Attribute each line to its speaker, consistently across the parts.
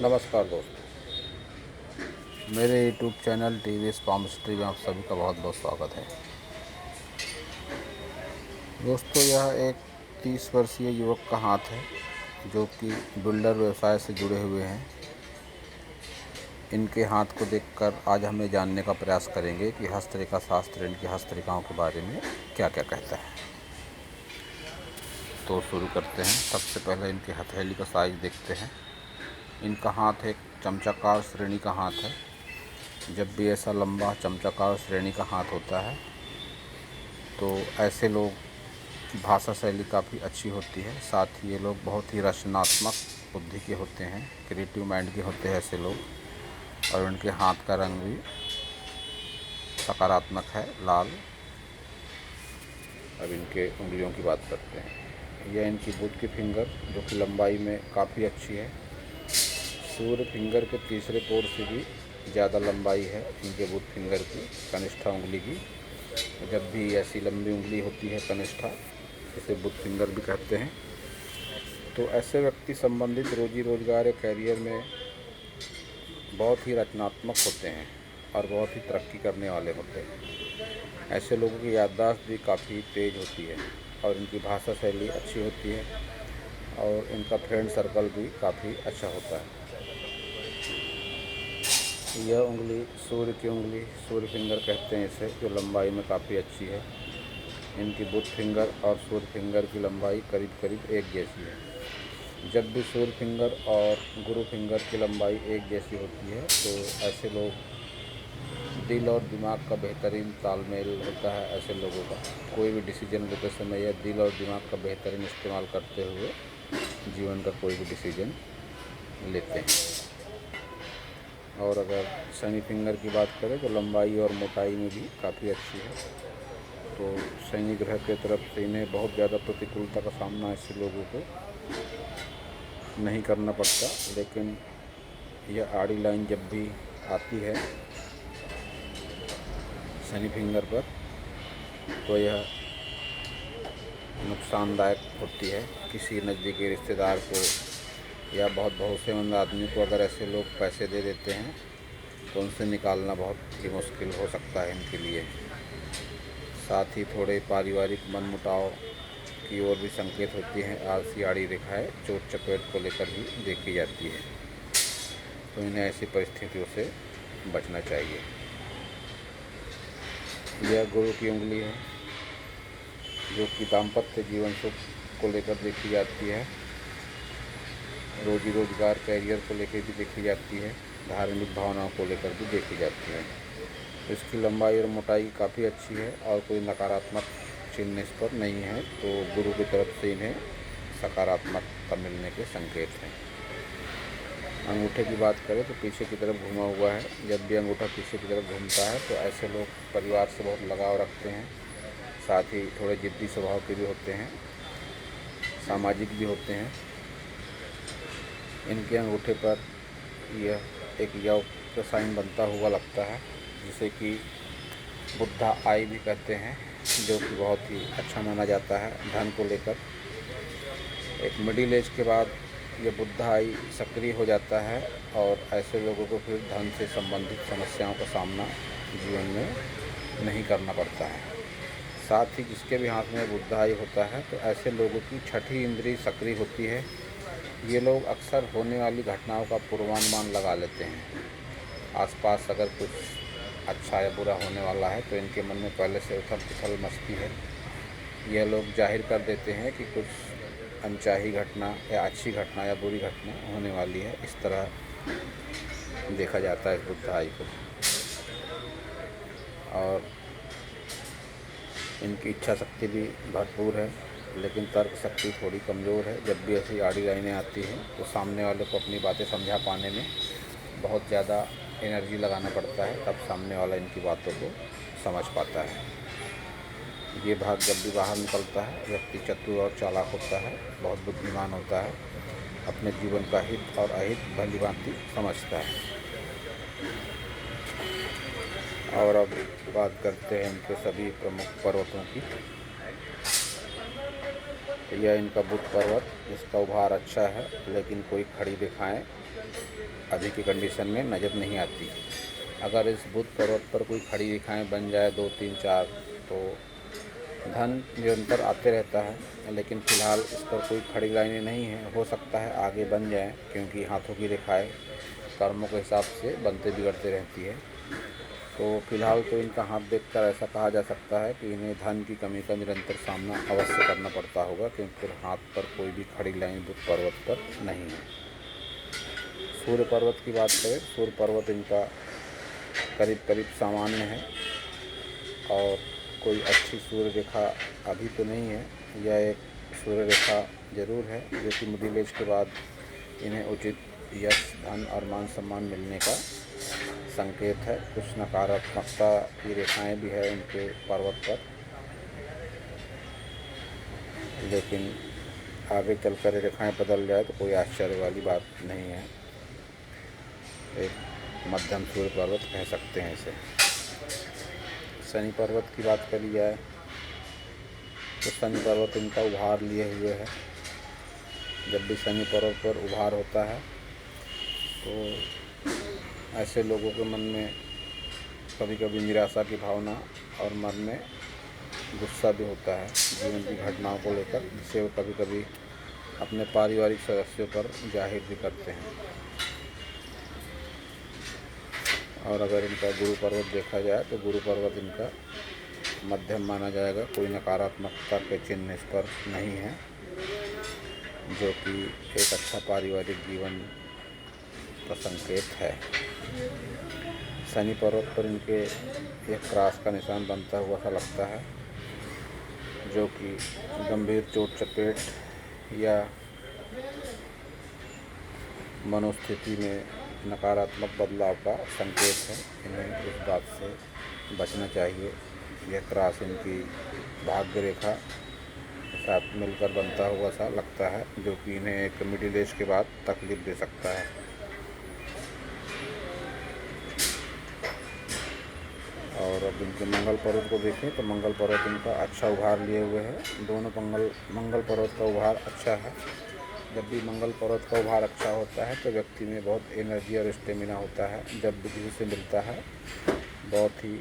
Speaker 1: नमस्कार दोस्तों, मेरे यूट्यूब चैनल टीवीएस पामस्ट्री में आप सभी का बहुत बहुत स्वागत है। दोस्तों, यह एक 30 वर्षीय युवक का हाथ है जो कि बिल्डर व्यवसाय से जुड़े हुए हैं। इनके हाथ को देखकर आज हम ये जानने का प्रयास करेंगे कि हस्तरेखा शास्त्र इनकी हस्तरेखाओं के बारे में क्या क्या कहता है। तो शुरू करते हैं। सबसे पहले इनकी हथेली का साइज देखते हैं। इनका हाथ एक चमचाकार श्रेणी का हाथ है। जब भी ऐसा लंबा चमचाकार श्रेणी का हाथ होता है तो ऐसे लोग की भाषा शैली काफ़ी अच्छी होती है। साथ ही ये लोग बहुत ही रचनात्मक बुद्धि के होते हैं, क्रिएटिव माइंड के होते हैं ऐसे लोग। और उनके हाथ का रंग भी सकारात्मक है, लाल। अब इनके उंगलियों की बात करते हैं। यह इनकी बुध की फिंगर जो कि लंबाई में काफ़ी अच्छी है। सूर्य फिंगर के तीसरे कोर से भी ज़्यादा लंबाई है इनके बुध फिंगर की, कनिष्ठा उंगली की। जब भी ऐसी लंबी उंगली होती है कनिष्ठा, इसे बुध फिंगर भी कहते हैं, तो ऐसे व्यक्ति संबंधित रोजी रोजगार या कैरियर में बहुत ही रचनात्मक होते हैं और बहुत ही तरक्की करने वाले होते हैं। ऐसे लोगों की याददाश्त भी काफ़ी तेज़ होती है और इनकी भाषा शैली अच्छी होती है और इनका फ्रेंड सर्कल भी काफ़ी अच्छा होता है। यह उंगली सूर्य की उंगली, सूर्य फिंगर कहते हैं इसे, जो लंबाई में काफ़ी अच्छी है। इनकी बुध फिंगर और सूर्य फिंगर की लंबाई करीब करीब एक जैसी है। जब भी सूर्य फिंगर और गुरु फिंगर की लंबाई एक जैसी होती है तो ऐसे लोग दिल और दिमाग का बेहतरीन तालमेल होता है। ऐसे लोगों का कोई भी डिसीजन लेते समय यह दिल और दिमाग का बेहतरीन इस्तेमाल करते हुए जीवन का कोई भी डिसीजन लेते हैं। और अगर शनि फिंगर की बात करें तो लंबाई और मोटाई में भी काफ़ी अच्छी है। तो शनि ग्रह के तरफ से इन्हें बहुत ज़्यादा प्रतिकूलता का सामना ऐसे लोगों को नहीं करना पड़ता, लेकिन यह आड़ी लाइन जब भी आती है शनि फिंगर पर तो यह नुकसानदायक होती है। किसी नज़दीकी रिश्तेदार को या बहुत भरोसेमंद आदमी को अगर ऐसे लोग पैसे दे देते हैं तो उनसे निकालना बहुत ही मुश्किल हो सकता है इनके लिए। साथ ही थोड़े पारिवारिक मनमुटाव की ओर भी संकेत होती हैं। आलसी आड़ी रेखाएं चोट चपेट को लेकर भी देखी जाती है, तो इन्हें ऐसी परिस्थितियों से बचना चाहिए। यह गुरु की उंगली है जो कि दाम्पत्य जीवन सुख को लेकर देखी जाती है, रोजी रोजगार कैरियर को लेकर भी देखी जाती है, धार्मिक भावनाओं को लेकर भी देखी जाती है। इसकी लंबाई और मोटाई काफ़ी अच्छी है और कोई नकारात्मक चिन्ह इस पर नहीं है, तो गुरु की तरफ से इन्हें सकारात्मकता मिलने के संकेत हैं। अंगूठे की बात करें तो पीछे की तरफ घुमा हुआ है। जब भी अंगूठा पीछे की तरफ घूमता है तो ऐसे लोग परिवार से बहुत लगाव रखते हैं। साथ ही थोड़े जिद्दी स्वभाव के भी होते हैं, सामाजिक भी होते हैं। इनके अंगूठे पर यह एक योग का साइन बनता हुआ लगता है, जिसे कि बुद्धा आई भी कहते हैं, जो कि बहुत ही अच्छा माना जाता है धन को लेकर। एक मिडिल एज के बाद ये बुद्धा आई सक्रिय हो जाता है और ऐसे लोगों को फिर धन से संबंधित समस्याओं का सामना जीवन में नहीं करना पड़ता है। साथ ही जिसके भी हाथ में बुद्धा आई होता है तो ऐसे लोगों की छठी इंद्री सक्रिय होती है। ये लोग अक्सर होने वाली घटनाओं का पूर्वानुमान लगा लेते हैं। आसपास अगर कुछ अच्छा या बुरा होने वाला है तो इनके मन में पहले से उथल पुथल मचती है। यह लोग जाहिर कर देते हैं कि कुछ अनचाही घटना या अच्छी घटना या बुरी घटना होने वाली है। इस तरह देखा जाता है इस बुद्धाई को। और इनकी इच्छा शक्ति भी भरपूर है, लेकिन तर्क शक्ति थोड़ी कमज़ोर है। जब भी ऐसी आड़ी लाइनें आती हैं तो सामने वाले को अपनी बातें समझा पाने में बहुत ज़्यादा एनर्जी लगाना पड़ता है, तब सामने वाला इनकी बातों को समझ पाता है। ये भाग जब भी बाहर निकलता है व्यक्ति चतुर और चालाक होता है, बहुत बुद्धिमान होता है, अपने जीवन का हित और अहित भलीभांति समझता है। और अब बात करते हैं इनके सभी प्रमुख पर्वतों की। यह इनका बुध पर्वत, जिसका उभार अच्छा है लेकिन कोई खड़ी रेखाएं अभी की कंडीशन में नज़र नहीं आती। अगर इस बुध पर्वत पर कोई खड़ी रेखाएं बन जाए 2, 3, 4 तो धन निरंतर आते रहता है, लेकिन फ़िलहाल इस पर कोई खड़ी लाइनें नहीं हैं। हो सकता है आगे बन जाएं, क्योंकि हाथों की रेखाएं कर्मों के हिसाब से बनते बिगड़ते रहती है। तो फ़िलहाल तो इनका हाथ देखकर ऐसा कहा जा सकता है कि इन्हें धन की कमी का निरंतर सामना अवश्य करना पड़ता होगा, क्योंकि हाथ पर कोई भी खड़ी लाइन बुध पर्वत पर नहीं है। सूर्य पर्वत की बात करें, सूर्य पर्वत इनका करीब करीब सामान्य है और कोई अच्छी सूर्य रेखा अभी तो नहीं है। यह एक सूर्य रेखा ज़रूर है जो कि मिडिल एज के बाद इन्हें उचित यश, धन और मान सम्मान मिलने का संकेत है। कुछ नकारात्मकता की रेखाएं भी है उनके पर्वत पर, लेकिन आगे चलकर रेखाएं बदल जाए तो कोई आश्चर्य वाली बात नहीं है। एक मध्यम सूर्य पर्वत कह सकते हैं इसे। शनि पर्वत की बात करी जाए तो शनि पर्वत इनका उभार लिए हुए है। जब भी शनि पर्वत पर उभार होता है तो ऐसे लोगों के मन में कभी कभी निराशा की भावना और मन में गुस्सा भी होता है जीवन की घटनाओं को लेकर, जिसे वो कभी कभी अपने पारिवारिक सदस्यों पर जाहिर भी करते हैं। और अगर इनका गुरु पर्वत देखा जाए तो गुरु पर्वत इनका मध्यम माना जाएगा। कोई नकारात्मकता के चिन्ह इस पर नहीं है, जो कि एक अच्छा पारिवारिक जीवन का संकेत है। शनि पर्वत पर इनके एक क्रॉस का निशान बनता हुआ सा लगता है, जो कि गंभीर चोट चपेट या मनोस्थिति में नकारात्मक बदलाव का संकेत है। इन्हें इस बात से बचना चाहिए। यह क्रॉस इनकी भाग्य रेखा के साथ मिलकर बनता हुआ सा लगता है, जो कि इन्हें एक मिडिल एज के बाद तकलीफ दे सकता है। और अब इनके मंगल पर्वत को देखें तो मंगल पर्वत इनका अच्छा उभार लिए हुए है। दोनों मंगल पर्वत का उभार अच्छा है। जब भी मंगल पर्वत का उभार अच्छा होता है तो व्यक्ति में बहुत एनर्जी और स्टेमिना होता है। जब भी किसी से मिलता है बहुत ही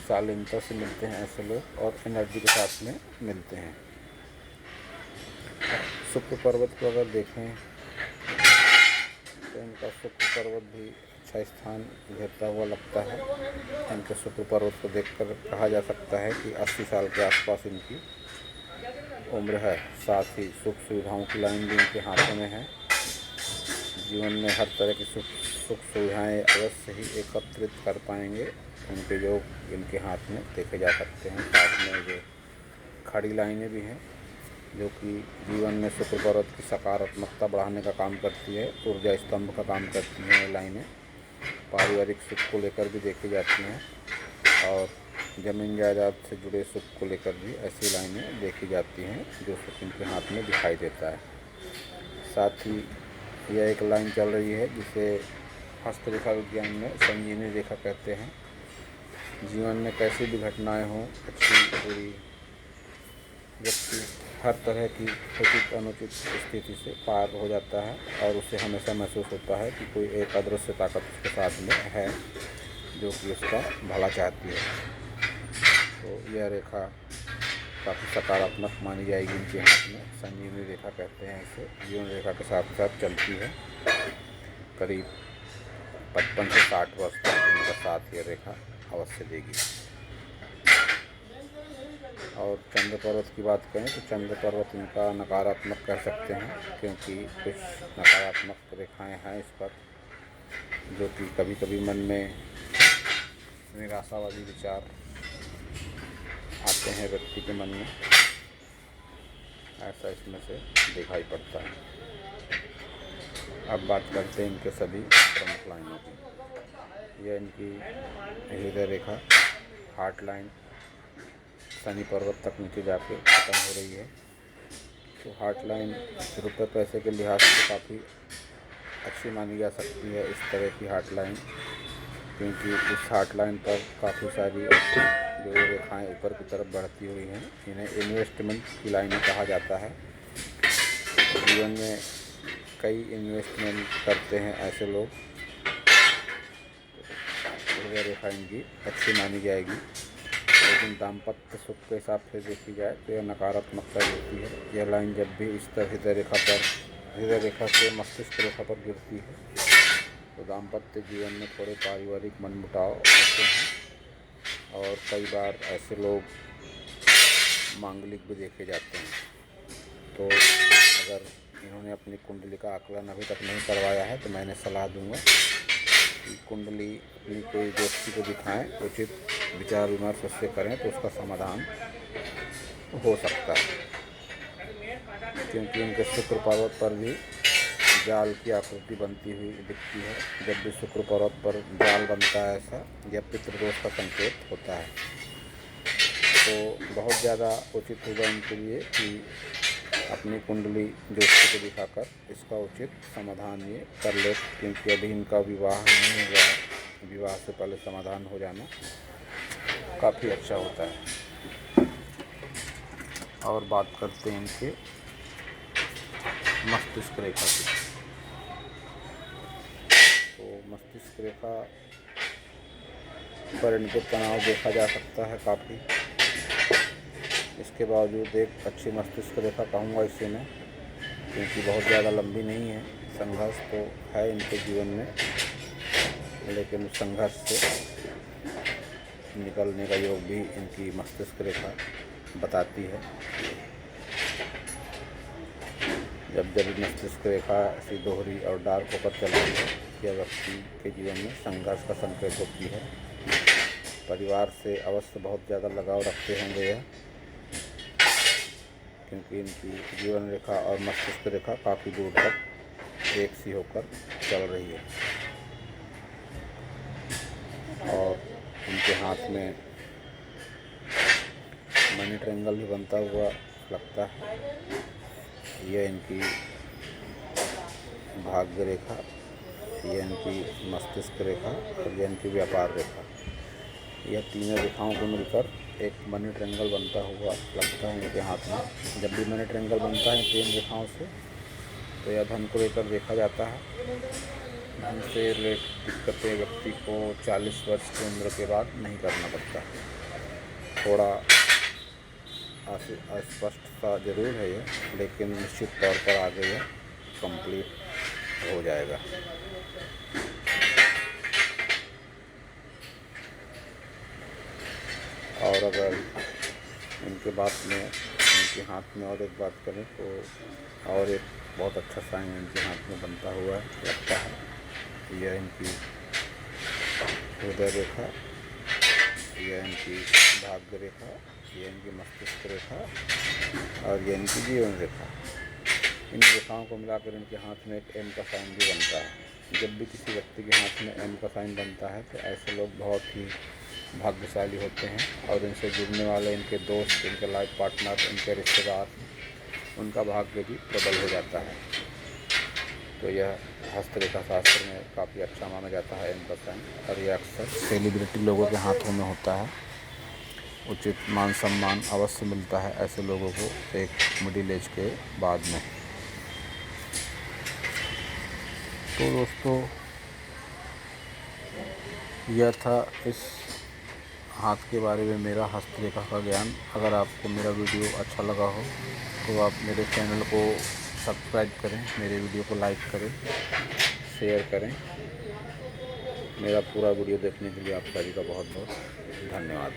Speaker 1: शालीनता से मिलते हैं ऐसे लोग, और एनर्जी के साथ में मिलते हैं। शुक्र पर्वत को अगर देखें तो इनका शुक्र पर्वत भी अच्छा स्थान घेरता हुआ लगता है। इनके शुक्र पर्वत को देखकर कहा जा सकता है कि 80 साल के आसपास इनकी उम्र है। साथ ही सुख सुविधाओं की लाइन भी इनके हाथों में है। जीवन में हर तरह की सुख सुविधाएं अवश्य ही एकत्रित कर पाएंगे। उनके योग इनके हाथ में देखे जा सकते हैं। साथ में जो खड़ी लाइनें भी हैं, जो कि जीवन में शुक्र पर्वत की सकारात्मकता बढ़ाने का काम करती है, ऊर्जा स्तंभ का काम करती हैं। ये लाइनें पारिवारिक सुख को लेकर भी देखी जाती हैं और ज़मीन जायदाद से जुड़े सुख को लेकर भी ऐसी लाइनें देखी जाती हैं, जो सुख इनके हाथ में दिखाई देता है। साथ ही यह एक लाइन चल रही है जिसे हस्तरेखा विज्ञान में संजीवनी रेखा कहते हैं। जीवन में कैसी भी घटनाएं हों, अच्छी बुरी, व्यक्ति हर तरह की उचित अनुचित स्थिति से पार हो जाता है और उसे हमेशा महसूस होता है कि कोई एक अदृश्य ताकत उसके साथ में है, जो कि उसका भला चाहती है। तो यह रेखा काफ़ी सकारात्मक मानी जाएगी इनके हाथ में। संजीवनी रेखा कहते हैं इसे। जीवन रेखा के साथ साथ चलती है। करीब 55 से 60 वर्ष तक इनका साथ यह रेखा अवश्य देगी। और चंद्र पर्वत की बात करें तो चंद्र पर्वत इनका नकारात्मक कह सकते हैं, क्योंकि कुछ नकारात्मक रेखाएं हैं इस पर, जो कि कभी कभी मन में निराशावादी विचार आते हैं व्यक्ति के मन में। ऐसा इसमें से दिखाई पड़ता है। अब बात करते हैं इनके सभी प्रमुख लाइनों की। यह इनकी हृदय रेखा, हार्ट लाइन शनि पर्वत तक नीचे जाके ख़त्म हो रही है। तो हार्ट लाइन रुपये पैसे के लिहाज से काफ़ी अच्छी मानी जा सकती है इस तरह की हार्ट लाइन, क्योंकि इस हार्ट लाइन पर काफ़ी सारी जो रेखाएं ऊपर की तरफ बढ़ती हुई हैं, इन्हें इन्वेस्टमेंट की लाइनें कहा जाता है। जीवन में कई इन्वेस्टमेंट करते हैं ऐसे लोग, हृदय रेखा इनकी अच्छी मानी जाएगी। लेकिन दाम्पत्य सुख के हिसाब से देखी जाए तो यह नकारात्मकता देती है। यह लाइन जब भी इस तरह हृदय रेखा से मस्तिष्क रेखा पर गिरती है तो दाम्पत्य जीवन में थोड़े पारिवारिक मनमुटाव होते हैं और कई बार ऐसे लोग मांगलिक भी देखे जाते हैं। तो अगर इन्होंने अपनी कुंडली का आकलन अभी तक नहीं करवाया है तो मैंने सलाह दूंगा कि कुंडली अपनी कोई व्यक्ति को दिखाएं, उचित विचार विमर्श उससे करें तो उसका समाधान हो सकता है। क्योंकि उनके शुक्र पर्वत पर भी जाल की आकृति बनती हुई दिखती है। जब भी शुक्र पर्वत पर जाल बनता है ऐसा, यह पितृदोष का संकेत होता है। तो बहुत ज़्यादा उचित होगा इनके लिए कि अपनी कुंडली ज्योतिषी को दिखाकर इसका उचित समाधान ये कर ले, क्योंकि अभी इनका विवाह नहीं हुआ है। विवाह से पहले समाधान हो जाना काफ़ी अच्छा होता है। और बात करते हैं इनके मस्तिष्क रेखा की। तो मस्तिष्क रेखा पर इनके तनाव देखा जा सकता है काफ़ी। इसके बावजूद एक अच्छी मस्तिष्क रेखा कहूँगा इसे मैं, क्योंकि बहुत ज़्यादा लंबी नहीं है। संघर्ष तो है इनके जीवन में, लेकिन उस संघर्ष से निकलने का योग भी इनकी मस्तिष्क रेखा बताती है। जब मस्तिष्क रेखा ऐसी दोहरी और डार्क होकर चलती है, यह व्यक्ति के जीवन में संघर्ष का संकेत होती है। परिवार से अवश्य बहुत ज़्यादा लगाव रखते होंगे यह, क्योंकि इनकी जीवन रेखा और मस्तिष्क रेखा काफ़ी दूर तक एक सी होकर चल रही है। और इनके हाथ में मनी ट्रायंगल भी बनता हुआ लगता है। यह इनकी भाग्य रेखा, यह इनकी मस्तिष्क रेखा और यह इनकी व्यापार रेखा, यह तीनों रेखाओं को मिलकर एक मनी ट्रायंगल बनता हुआ लगता है इनके हाथ में। जब भी मनी ट्रायंगल बनता है तीन रेखाओं से तो यह धन को लेकर देखा जाता है। धन से रिलेटेड दिक्कतें व्यक्ति को 40 वर्ष की उम्र के बाद नहीं करना पड़ता। थोड़ा अस्पष्टता जरूर है यह, लेकिन निश्चित तौर पर आगे यह कंप्लीट हो जाएगा। और अगर इनके इनके हाथ में और एक बात करें तो और एक बहुत अच्छा साइन इनके हाथ में बनता हुआ लगता है। यह इनकी हृदय रेखा, यह इनकी भाग्य रेखा, यह इनकी मस्तिष्क रेखा और यह इनकी जीवन रेखा। इन रेखाओं को मिलाकर इनके हाथ में एक एम का साइन भी बनता है। जब भी किसी व्यक्ति के हाथ में एम का साइन बनता है तो ऐसे लोग बहुत ही भाग्यशाली होते हैं और इनसे जुड़ने वाले इनके दोस्त, इनके लाइफ पार्टनर, इनके रिश्तेदार, उनका भाग्य भी प्रबल हो जाता है। तो यह हस्तरेखा शास्त्र में काफ़ी अच्छा माना जाता है एम का साइन, और यह अक्सर सेलिब्रिटी लोगों के हाथों में होता है। उचित मान सम्मान अवश्य मिलता है ऐसे लोगों को एक मिडिल एज के बाद में। तो दोस्तों, यह था इस हाथ के बारे में मेरा हस्तरेखा का ज्ञान। अगर आपको मेरा वीडियो अच्छा लगा हो तो आप मेरे चैनल को सब्सक्राइब करें, मेरे वीडियो को लाइक करें, शेयर करें। मेरा पूरा वीडियो देखने के लिए आप सभी का बहुत बहुत धन्यवाद।